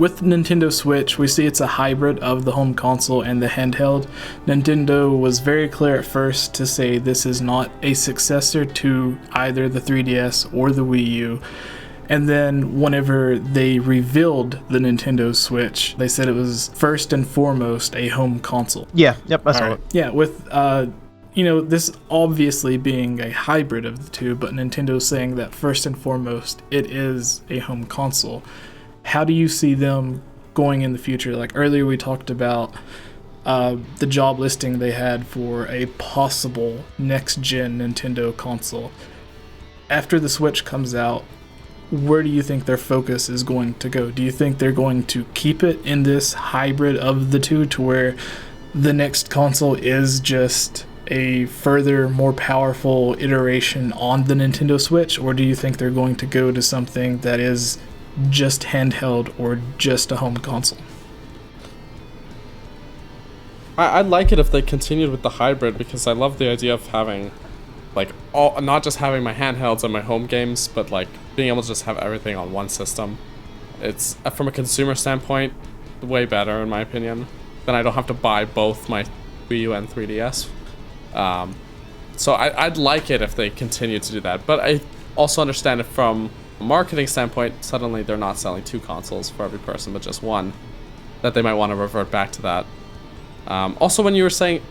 with Nintendo Switch, we see it's a hybrid of the home console and the handheld. Nintendo was very clear at first to say this is not a successor to either the 3DS or the Wii U. And then whenever they revealed the Nintendo Switch, they said it was first and foremost a home console. Yeah, yep, that's right. Yeah, with this obviously being a hybrid of the two, but Nintendo's saying that first and foremost, it is a home console. How do you see them going in the future? Like earlier we talked about the job listing they had for a possible next-gen Nintendo console. After the Switch comes out, where do you think their focus is going to go? Do you think they're going to keep it in this hybrid of the two to where the next console is just a further, more powerful iteration on the Nintendo Switch? Or do you think they're going to go to something that is just handheld or just a home console? I'd like it if they continued with the hybrid, because I love the idea of having not just having my handhelds and my home games, but like being able to just have everything on one system. It's from a consumer standpoint way better in my opinion. Then I don't have to buy both my Wii U and 3DS. So I'd like it if they continue to do that, but I also understand it from a marketing standpoint. Suddenly they're not selling two consoles for every person but just one, that they might want to revert back to that. Also, when you were saying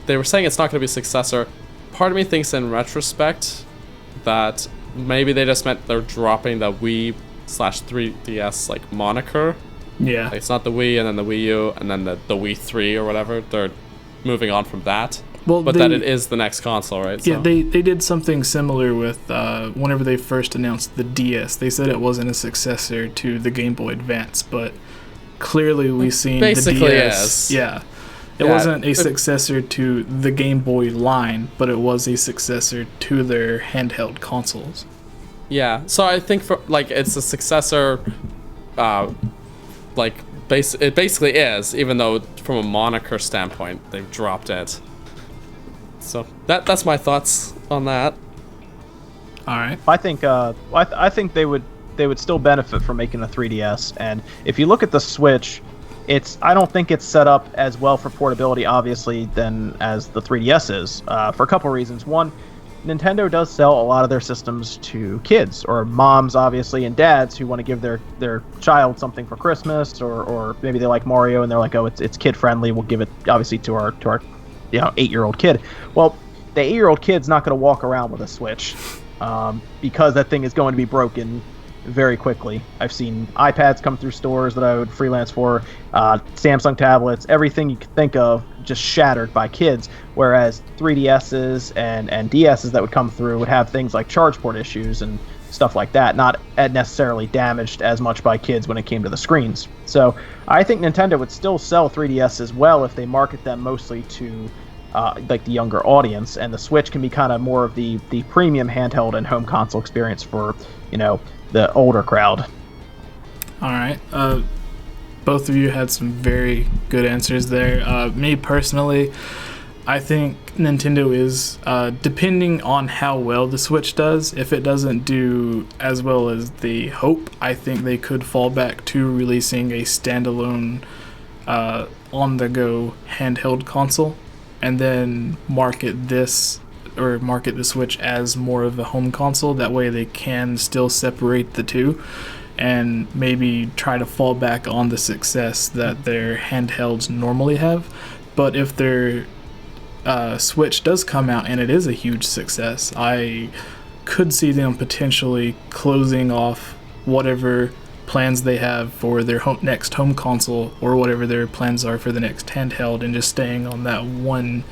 they were saying it's not going to be a successor, part of me thinks in retrospect that maybe they just meant they're dropping the Wii/3DS like moniker. Yeah. Like, it's not the Wii and then the Wii U and then the Wii 3 or whatever. They're moving on from that. Well, but that it is the next console, right? Yeah, so they did something similar with whenever they first announced the DS. They said it wasn't a successor to the Game Boy Advance, but clearly we've seen basically the DS. Is. Yeah. It wasn't a successor to the Game Boy line, but it was a successor to their handheld consoles. Yeah, so I think it's a successor. It basically is, even though from a moniker standpoint they've dropped it. So that's my thoughts on that. All right. I think they would still benefit from making a 3DS, and if you look at the Switch, I don't think it's set up as well for portability, obviously, than as the 3DS is, for a couple reasons. One, Nintendo does sell a lot of their systems to kids, or moms, obviously, and dads who want to give their child something for Christmas, or maybe they like Mario and they're like, oh, it's kid friendly, we'll give it obviously to our 8-year-old kid. Well, the 8-year-old kid's not going to walk around with a Switch because that thing is going to be broken very quickly. I've seen iPads come through stores that I would freelance for, Samsung tablets, everything you could think of just shattered by kids, whereas 3DSs and DSs that would come through would have things like charge port issues and stuff like that, not necessarily damaged as much by kids when it came to the screens. So I think Nintendo would still sell 3DS as well if they market them mostly to the younger audience, and the Switch can be kind of more of the premium handheld and home console experience for the older crowd. All right. Both of you had some very good answers there. Me personally, I think Nintendo is, depending on how well the Switch does, if it doesn't do as well as they hope, I think they could fall back to releasing a standalone on-the-go handheld console, and then market the Switch as more of a home console. That way they can still separate the two and maybe try to fall back on the success that their handhelds normally have. But if their Switch does come out and it is a huge success, I could see them potentially closing off whatever plans they have for their next home console, or whatever their plans are for the next handheld, and just staying on that one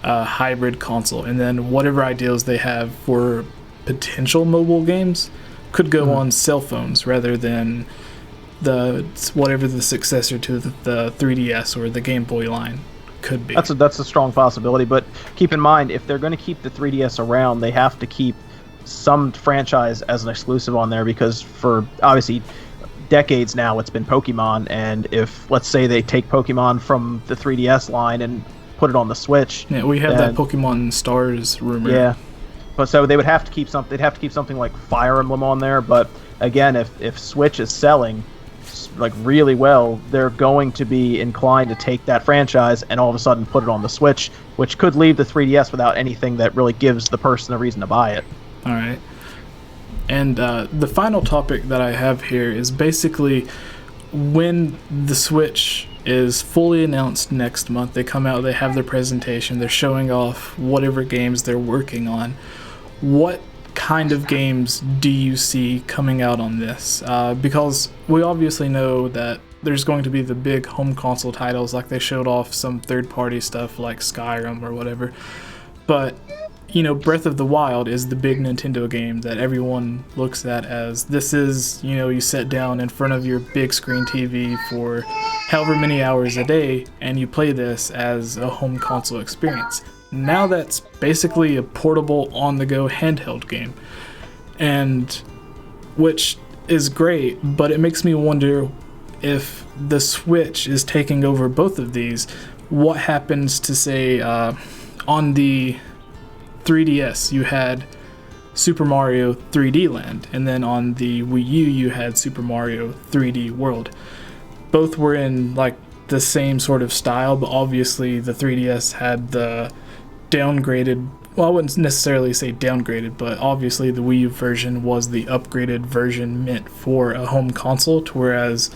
hybrid console. And then whatever ideas they have for potential mobile games could go on cell phones rather than whatever the successor to the 3DS or the Game Boy line could be. That's a strong possibility, but keep in mind, if they're going to keep the 3DS around, they have to keep some franchise as an exclusive on there, because for obviously decades now it's been Pokemon, and if, let's say, they take Pokemon from the 3DS line and put it on the Switch, we have that Pokemon Stars rumor. Yeah, but so they would have to keep something. They'd have to keep something like Fire Emblem on there. But again, if Switch is selling, like really well, they're going to be inclined to take that franchise and all of a sudden put it on the Switch, which could leave the 3DS without anything that really gives the person a reason to buy it. All right. And the final topic that I have here is basically when the Switch is fully announced next month, they come out, they have their presentation, they're showing off whatever games they're working on. What kind of games do you see coming out on this? Because we obviously know that there's going to be the big home console titles, like they showed off some third-party stuff like Skyrim or whatever. But you know, Breath of the Wild is the big Nintendo game that everyone looks at as this is, you know, you sit down in front of your big screen TV for however many hours a day and you play this as a home console experience. Now that's basically a portable on-the-go handheld game, and which is great, but it makes me wonder if the Switch is taking over both of these, what happens to, say, on the 3DS you had Super Mario 3D Land, and then on the Wii U you had Super Mario 3D World. Both were in like the same sort of style, but obviously the 3DS had the downgraded, well, I wouldn't necessarily say downgraded, but obviously the Wii U version was the upgraded version meant for a home console, whereas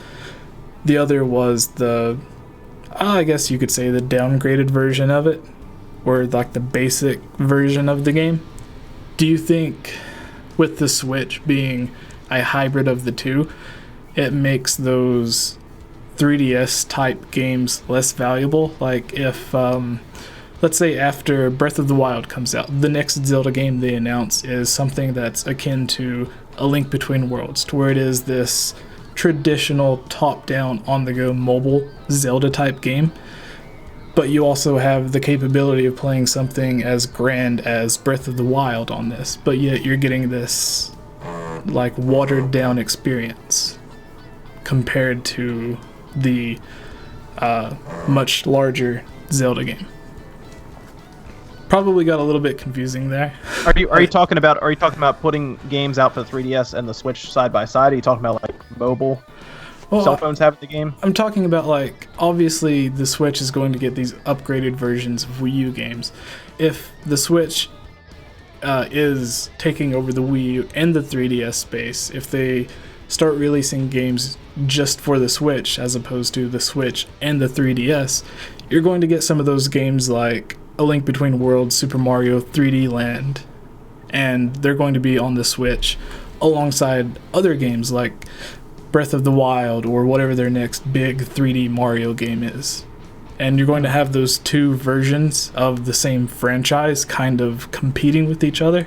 the other was the, I guess you could say, the downgraded version of it, or like the basic version of the game. Do you think with the Switch being a hybrid of the two, it makes those 3DS type games less valuable? Like if, let's say after Breath of the Wild comes out, the next Zelda game they announce is something that's akin to A Link Between Worlds, to where it is this traditional top-down, on-the-go mobile Zelda type game. But you also have the capability of playing something as grand as Breath of the Wild on this, but yet you're getting this like watered down experience compared to the much larger Zelda game. Probably got a little bit confusing there. Are you talking about putting games out for the 3DS and the Switch side by side? Are you talking about like mobile? Cell phones having the game? I'm talking about, like, obviously the Switch is going to get these upgraded versions of Wii U games. If the Switch is taking over the Wii U and the 3DS space, if they start releasing games just for the Switch as opposed to the Switch and the 3DS, you're going to get some of those games like A Link Between Worlds, Super Mario 3D Land, and they're going to be on the Switch alongside other games like Breath of the Wild or whatever their next big 3D Mario game is. And you're going to have those two versions of the same franchise kind of competing with each other.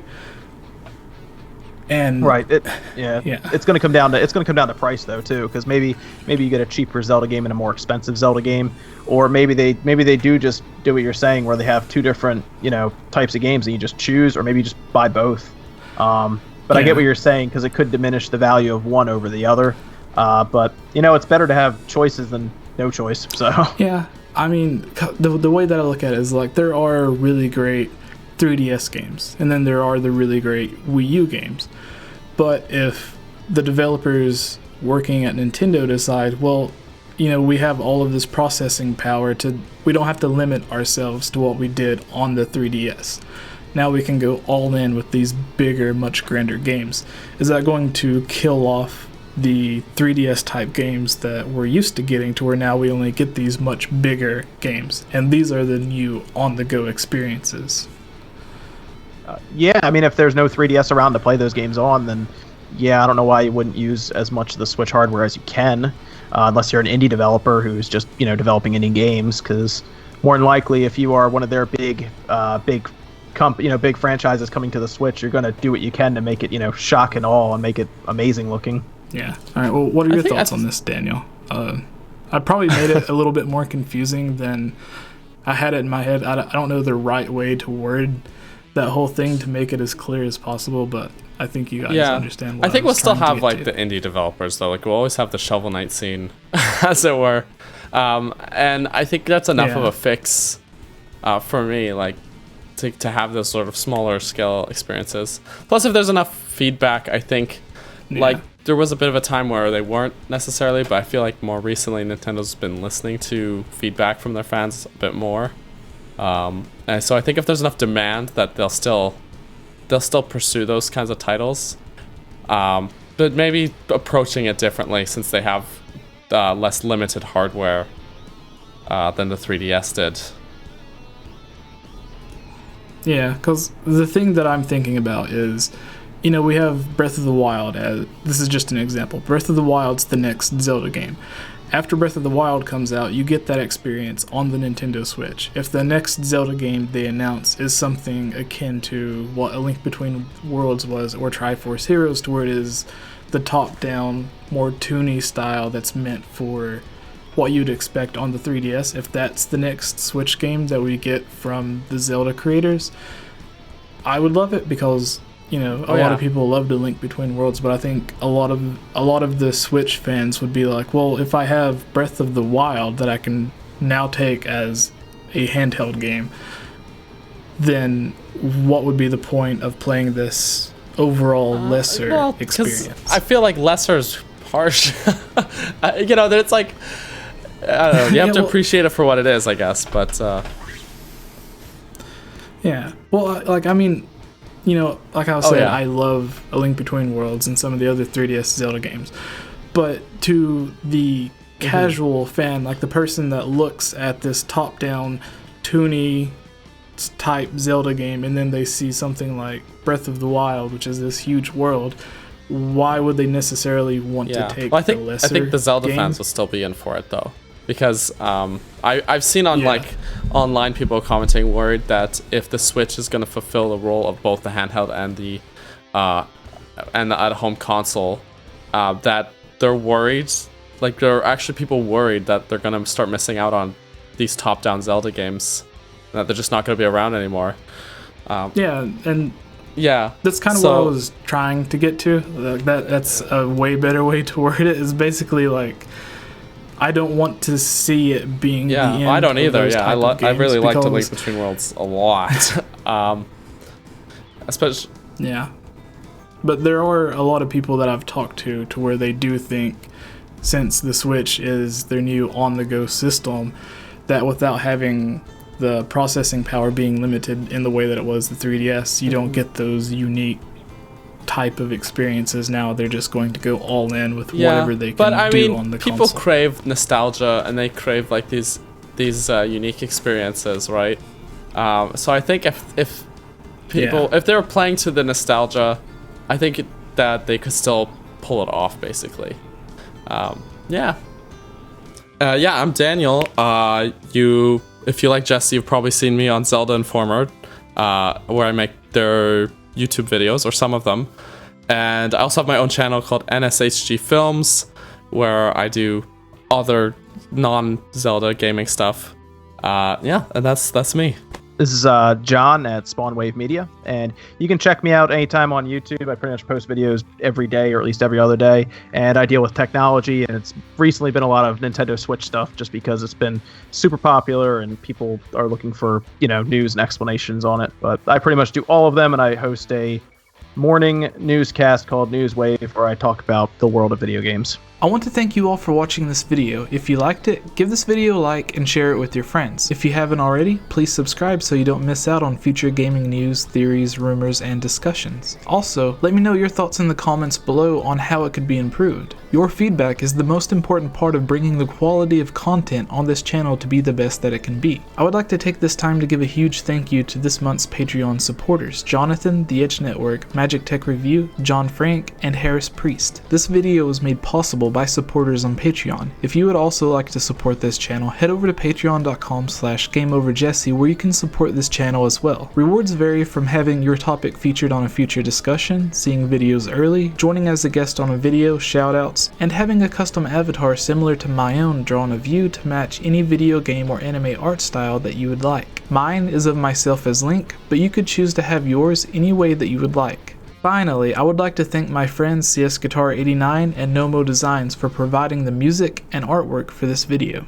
And right, it's going to come down to price though too, because maybe you get a cheaper Zelda game and a more expensive Zelda game, or maybe they do just do what you're saying, where they have two different types of games and you just choose, or maybe you just buy both. But I get what you're saying, because it could diminish the value of one over the other. But it's better to have choices than no choice. So yeah, I mean, the way that I look at it is like there are really great 3DS games, and then there are the really great Wii U games. But if the developers working at Nintendo decide, well, we have all of this processing power we don't have to limit ourselves to what we did on the 3DS. Now we can go all in with these bigger, much grander games. Is that going to kill off the 3DS type games that we're used to getting, to where now we only get these much bigger games, and these are the new on-the-go experiences? Yeah, I mean, if there's no 3DS around to play those games on, then yeah, I don't know why you wouldn't use as much of the Switch hardware as you can, unless you're an indie developer who's just developing indie games. Because more than likely, if you are one of their big franchises coming to the Switch, you're going to do what you can to make it shock and awe and make it amazing looking. Yeah. All right. Well, what are your thoughts on this, Daniel? I probably made it a little bit more confusing than I had it in my head. I don't know the right way to word that whole thing to make it as clear as possible, but I think you guys understand what I think was we'll still trying to have get like to. the indie developers though. Like we'll always have the Shovel Knight scene, as it were. And I think that's enough of a fix for me, like to have those sort of smaller scale experiences. Plus, if there's enough feedback, I think like there was a bit of a time where they weren't necessarily, but I feel like more recently Nintendo's been listening to feedback from their fans a bit more. And so I think if there's enough demand that they'll still pursue those kinds of titles. But maybe approaching it differently since they have less limited hardware than the 3DS did. Yeah, because the thing that I'm thinking about is, you know, we have Breath of the Wild as, this is just an example. Breath of the Wild's the next Zelda game. After Breath of the Wild comes out, you get that experience on the Nintendo Switch. If the next Zelda game they announce is something akin to what A Link Between Worlds was, or Triforce Heroes, to where it is the top-down, more toony style that's meant for what you'd expect on the 3DS, if that's the next Switch game that we get from the Zelda creators, I would love it because, you know, a lot of people love The Link Between Worlds, but I think a lot of the Switch fans would be like, well, if I have Breath of the Wild that I can now take as a handheld game, then what would be the point of playing this overall lesser experience? I feel like lesser is harsh. You know, it's like, I don't know, you have to appreciate it for what it is, I guess, but yeah, well, like, I mean, you know, like I was saying, I love A Link Between Worlds and some of the other 3DS Zelda games, but to the casual fan, like the person that looks at this top-down, toony type Zelda game and then they see something like Breath of the Wild, which is this huge world, why would they necessarily want to take the lesser I think the Zelda game? fans will still be in for it, though. Because I've seen on like online people commenting worried that if the Switch is going to fulfill the role of both the handheld and the at-home console, that they're worried. Like, there are actually people worried that they're going to start missing out on these top-down Zelda games, and that they're just not going to be around anymore. That's kind of what I was trying to get to. That's a way better way to word it. Is basically like, I don't want to see it being the end. I don't either. Yeah, I really like The Link Between Worlds a lot. Especially. Yeah, but there are a lot of people that I've talked to where they do think, since the Switch is their new on-the-go system, that without having the processing power being limited in the way that it was the 3DS, you don't get those unique type of experiences. Now they're just going to go all in with whatever they can do on the console. People crave nostalgia and they crave like these unique experiences, right? So I think if people if they're playing to the nostalgia, I think that they could still pull it off, basically. I'm Daniel. If you like Jesse, you've probably seen me on Zelda Informer, where I make their YouTube videos, or some of them. And I also have my own channel called NSHG Films, where I do other non-Zelda gaming stuff. And that's me. This is John at Spawnwave Media, and you can check me out anytime on YouTube. I pretty much post videos every day, or at least every other day, and I deal with technology, and it's recently been a lot of Nintendo Switch stuff just because it's been super popular and people are looking for, you know, news and explanations on it. But I pretty much do all of them, and I host a morning newscast called Newswave where I talk about the world of video games. I want to thank you all for watching this video. If you liked it, give this video a like and share it with your friends. If you haven't already, please subscribe so you don't miss out on future gaming news, theories, rumors, and discussions. Also, let me know your thoughts in the comments below on how it could be improved. Your feedback is the most important part of bringing the quality of content on this channel to be the best that it can be. I would like to take this time to give a huge thank you to this month's Patreon supporters: Jonathan, The Edge Network, Magic Tech Review, John Frank, and Harris Priest. This video was made possible by supporters on Patreon. If you would also like to support this channel, head over to patreon.com/GameOverJesse, where you can support this channel as well. Rewards vary from having your topic featured on a future discussion, seeing videos early, joining as a guest on a video, shoutouts, and having a custom avatar similar to my own drawn of you to match any video game or anime art style that you would like. Mine is of myself as Link, but you could choose to have yours any way that you would like. Finally, I would like to thank my friends CS Guitar 89 and Gnomo Designs for providing the music and artwork for this video.